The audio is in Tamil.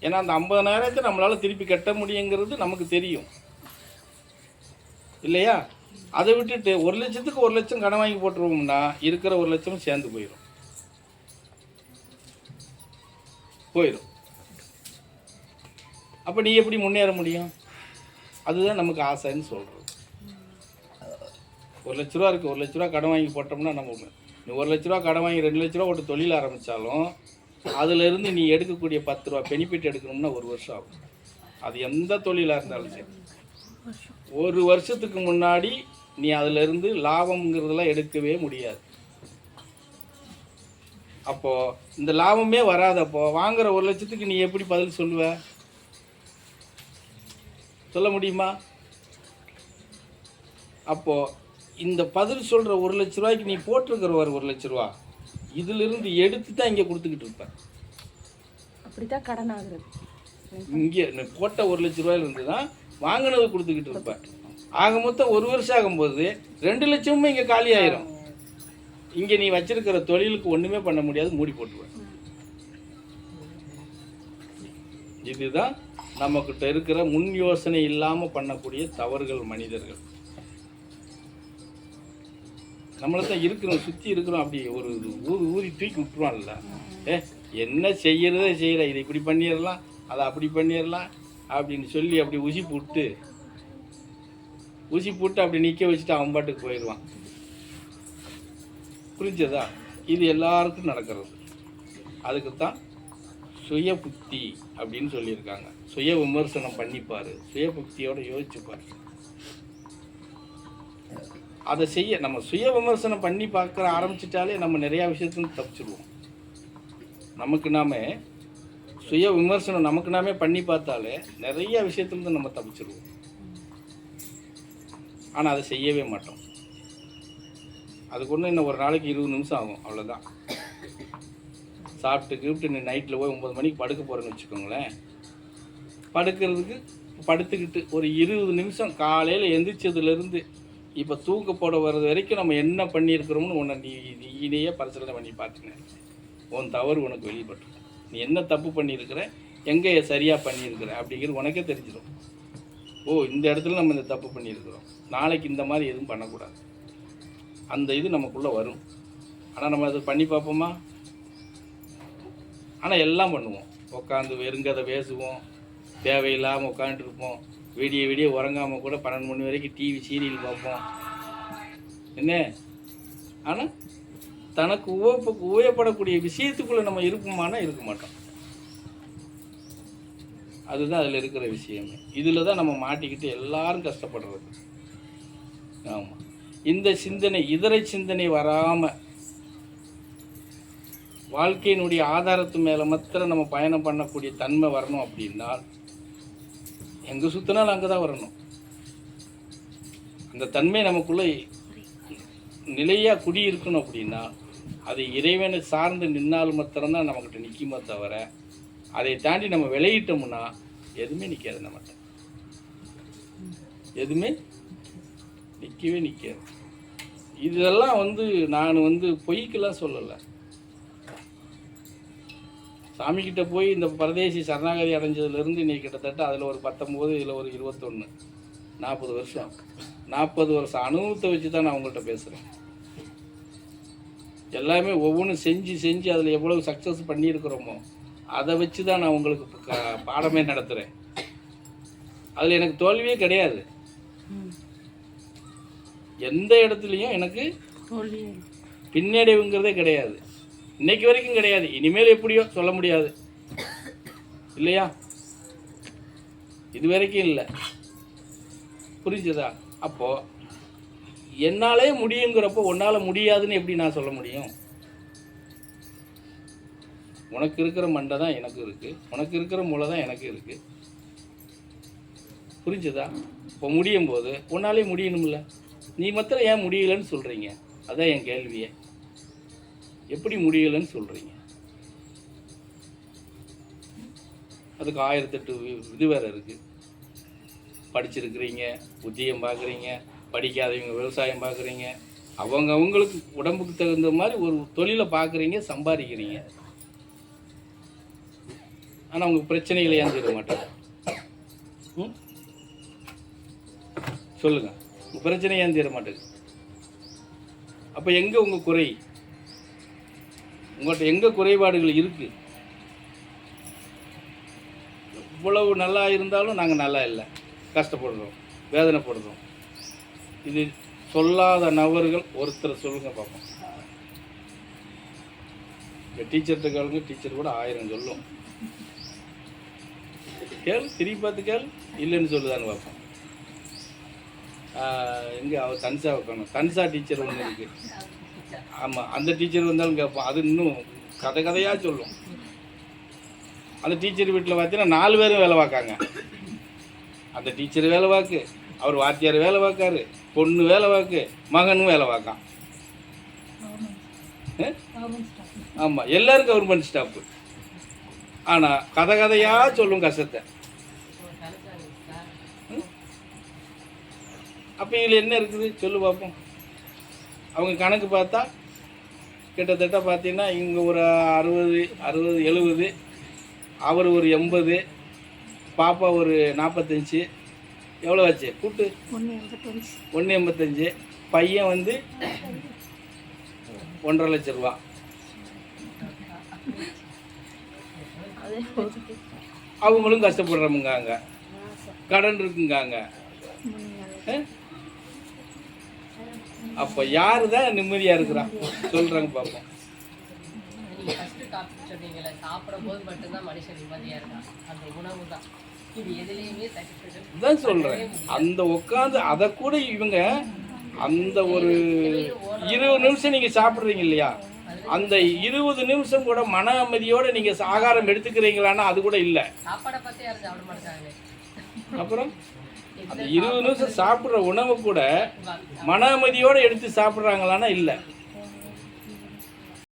ஏன்னா அந்த 50,000 நம்மளால் திருப்பி கட்ட முடியுங்கிறது நமக்கு தெரியும் இல்லையா? அதை விட்டுட்டு 1,00,000க்கு 1,00,000 கடன் வாங்கி போட்டுருவோம்னா இருக்கிற 1,00,000 சேர்ந்து போயிடும். அப்போ நீ எப்படி முன்னேற முடியும்? அதுதான் நமக்கு ஆசைன்னு சொல்கிறது. 1,00,000 இருக்குது, 1,00,000 கடன் வாங்கி போட்டோம்னா நம்ம நீ 1,00,000 கடன் வாங்கி 2,00,000 ஒரு தொழில் ஆரம்பித்தாலும் அதிலிருந்து நீ எடுக்கக்கூடிய 10 ரூபா பெனிஃபிட் எடுக்கணும்னா 1 வருஷம் ஆகும். அது எந்த தொழிலாக இருந்தாலும் சரி. 1 வருஷத்துக்கு முன்னாடி நீ அதிலிருந்து லாபம்ங்கிறதெல்லாம் எடுக்கவே முடியாது. அப்போது இந்த லாபமே வராதப்போ வாங்குகிற 1,00,000க்கு நீ எப்படி பதில் சொல்லுவ? சொல்ல முடியுமா? அப்போது இந்த பதில் சொல்கிற 1,00,000 நீ போட்டிருக்கிற 1,00,000 ரூபா இதிலிருந்து எடுத்து தான் இங்கே கொடுத்துக்கிட்டு இருப்பேன். அப்படித்தான் கடன் ஆகுறது. இங்கே போட்ட 1,00,000 தான் வாங்கினது கொடுத்துக்கிட்டு இருப்பேன். ஆக மொத்தம் 1 வருஷம் ஆகும்போது 2,00,000 இங்கே காலி ஆயிரும். இங்கே நீ வச்சிருக்கிற தொழிலுக்கு ஒன்றுமே பண்ண முடியாது, மூடி போட்டுருவேன். இதுதான் நம்மக்கிட்ட இருக்கிற முன் யோசனை இல்லாமல் பண்ணக்கூடிய தவறுகள். மனிதர்கள் நம்மளை தான் இருக்கிறோம், சுற்றி இருக்கிறோம், அப்படி ஒரு ஊதி தூக்கி விட்டுருவான்ல. என்ன செய்யறதே செய்கிற, இதை இப்படி பண்ணிடலாம், அதை அப்படி பண்ணிடலாம் அப்படின்னு சொல்லி அப்படி ஊசி போட்டு அப்படி நிற்க வச்சுட்டு அவன் பாட்டுக்கு போயிடுவான். புரிஞ்சதா? இது எல்லாருக்கும் நடக்கிறது. அதுக்குத்தான் சுய புத்தி அப்படின்னு சொல்லியிருக்காங்க. சுய விமர்சனம் பண்ணிப்பார், சுய புத்தியோட யோசிச்சுப்பார். அதை செய்ய நம்ம சுய விமர்சனம் பண்ணி பார்க்குற ஆரம்பிச்சிட்டாலே நம்ம நிறையா விஷயத்துலேருந்து தப்பிச்சிடுவோம். நமக்கு நாமே சுய விமர்சனம் நமக்கு நாமே பண்ணி பார்த்தாலே நிறைய விஷயத்துலேருந்து நம்ம தப்பிச்சிடுவோம். ஆனால் அதை செய்யவே மாட்டோம். அதுக்கு ஒன்று இன்னும் ஒரு நாளைக்கு 20 நிமிஷம் ஆகும், அவ்வளோதான். சாப்பிட்டு நீ நைட்டில் போய் 9 மணிக்கு படுக்க போகிறேன்னு வச்சுக்கோங்களேன். படுத்துக்கிட்டு ஒரு 20 நிமிஷம் காலையில் எந்திரிச்சதுலேருந்து இப்போ தூக்க போட வர்றது வரைக்கும் நம்ம என்ன பண்ணியிருக்கிறோம்னு உன்னை நீயே பரிசீலனை பண்ணி பார்த்துனேன். உன் தவறு உனக்கு வெளிப்பட்டு நீ என்ன தப்பு பண்ணியிருக்கிற, எங்கே சரியாக பண்ணியிருக்கிற அப்படிங்கிறது உனக்கே தெரிஞ்சிடும். இந்த இடத்துல நம்ம இந்த தப்பு பண்ணியிருக்கிறோம், நாளைக்கு இந்த மாதிரி எதுவும் பண்ணக்கூடாது. அந்த இது நமக்குள்ளே வரும். ஆனால் நம்ம அதை பண்ணி பார்ப்போமா? ஆனால் எல்லாம் பண்ணுவோம். உட்காந்து வெறுங்கதை பேசுவோம், தேவையில்லாமல் உட்காந்துருப்போம், விடிய உறங்காமல் கூட 12 மணி வரைக்கும் டிவி சீரியல் பார்ப்போம். என்ன? ஆனால் தனக்கு உபயோகப்படக்கூடிய விஷயத்துக்குள்ளே நம்ம இருப்போமானா இருக்க மாட்டோம். அதுதான் அதில் இருக்கிற விஷயமே. இதில் தான் நம்ம மாட்டிக்கிட்டு எல்லாரும் கஷ்டப்படுறது. ஆமாம், இந்த சிந்தனை, இதரை சிந்தனை வராமல் வாழ்க்கையினுடைய ஆதாரத்து மேலே மாத்திரம் நம்ம பயணம் பண்ணக்கூடிய தன்மை வரணும் அப்படின்னா எங்கே சுற்றினாலும் அங்கே தான் வரணும். அந்த தன்மை நமக்குள்ளே நிலையாக குடியிருக்கணும் அப்படின்னா அது இறைவனை சார்ந்து நின்னால் மாத்திரம்தான் நம்மக்கிட்ட நிற்குமே தவிர அதை தாண்டி நம்ம விளையிட்டோம்னா எதுவுமே நிற்காது. நம்மகிட்ட எதுவுமே நிற்கவே நிற்காது. இதெல்லாம் நான் பொய்க்கெல்லாம் சொல்லலை. சாமிக்கிட்ட போய் இந்த பரதேசி சரணாகதி அடைஞ்சதுலேருந்து இன்றைக்கி கிட்டத்தட்ட அதில் ஒரு 19, இதில் ஒரு 21, 40 வருஷம். 40 வருஷம் அனுபவத்தை வச்சு தான் நான் உங்கள்கிட்ட பேசுகிறேன். எல்லாமே ஒவ்வொன்றும் செஞ்சு அதில் எவ்வளோ சக்ஸஸ் பண்ணியிருக்கிறோமோ அதை வச்சு தான் நான் உங்களுக்கு பாடமே நடத்துகிறேன். அதில் எனக்கு தோல்வியே கிடையாது. எந்த இடத்துலையும் எனக்கு பின்னடைவுங்கிறதே கிடையாது. இன்னைக்கு வரைக்கும் கிடையாது. இனிமேல் எப்படியோ சொல்ல முடியாது இல்லையா? இது வரைக்கும் இல்லை. புரிஞ்சுதா? அப்போது என்னாலே முடியுங்கிறப்போ உன்னால் முடியாதுன்னு எப்படி நான் சொல்ல முடியும்? உனக்கு இருக்கிற மண்டை தான் எனக்கு இருக்குது, உனக்கு இருக்கிற மூளை தான் எனக்கு இருக்குது. புரிஞ்சுதா? இப்போ முடியும் போது உன்னாலே முடியணும்ல. நீ மாத்திரம் ஏன் முடியலைன்னு சொல்கிறீங்க? அதான் என் கேள்வியே. எப்படி முடியலைன்னு சொல்கிறீங்க? அதுக்கு 1008 இது வேறு இருக்குது. படிச்சிருக்கிறீங்க, உத்தியம் பார்க்குறீங்க, படிக்காதவங்க விவசாயம் பார்க்குறீங்க, அவங்களுக்கு உடம்புக்கு தகுந்த மாதிரி ஒரு தொழிலை பார்க்குறீங்க, சம்பாதிக்கிறீங்க. ஆனால் உங்கள் பிரச்சனைகளை ஏன் தீர மாட்டாங்க? ம், சொல்லுங்க, உங்கள் பிரச்சனை ஏன் தீர மாட்டேங்குது? அப்போ எங்கே உங்கள் குறை? உங்கள்கிட்ட எங்கே குறைபாடுகள் இருக்குது? இவ்வளவு நல்லா இருந்தாலும் நாங்கள் நல்லா இல்லை, கஷ்டப்படுறோம், வேதனைப்படுறோம். இது சொல்லாத நபர்கள் ஒருத்தர் சொல்லுங்க பார்ப்போம். இந்த டீச்சர்கிட்ட கேளுங்க, டீச்சர் கூட 1000 சொல்லும். கேள், திரும்பி பார்த்து கேள், இல்லைன்னு சொல்லுதான்னு பார்ப்போம். எங்கே அவர் தன்சா வைக்கணும், தன்சா டீச்சர் ஒன்று இருக்குது. ஆமாம், அந்த டீச்சர் வந்தாலும் கேட்போம். அது இன்னும் கதையாக சொல்லும். அந்த டீச்சர் வீட்டில் பார்த்தீங்கன்னா 4 பேரும் வேலை பார்க்காங்க. அந்த டீச்சர் வேலை பார்க்கு, அவர் வாத்தியார் வேலை பார்க்காரு, பொண்ணு வேலை பார்க்கு, மகனும் வேலை பார்க்கான். ஆமாம், எல்லோரும் கவர்மெண்ட் ஸ்டாஃபு. ஆனால் கதையாக சொல்லும் கஷ்டத்தை. அப்போ இதில் என்ன இருக்குது சொல்லு பார்ப்போம். அவங்க கணக்கு பார்த்தா கிட்டத்தட்ட பார்த்தீங்கன்னா இங்கே ஒரு 60 70, அவர் ஒரு 80, பாப்பா ஒரு 45. எவ்வளோ ஆச்சு கூட்டு? 185. பையன் வந்து 1.5 லட்ச ரூபா. அவங்களும் கஷ்டப்படுறவங்க, கடன் இருக்குங்காங்க. அப்போ யாரு தான் நிம்மதியாக இருக்கிறான் சொல்கிறாங்க பார்ப்போம். தான் சொல்கிறேன். அந்த உட்காந்து அதை கூட இவங்க அந்த ஒரு 20 நிமிஷம் நீங்கள் சாப்பிட்றீங்க இல்லையா, அந்த 20 நிமிஷம் கூட மன அமைதியோடு நீங்கள் ஆகாரம் எடுத்துக்கிறீங்களான்னா அது கூட இல்லை. அப்புறம் அந்த 20 நிமிஷம் சாப்பிட்ற உணவு கூட மன அமைதியோடு எடுத்து சாப்பிட்றாங்களான்னா இல்லை.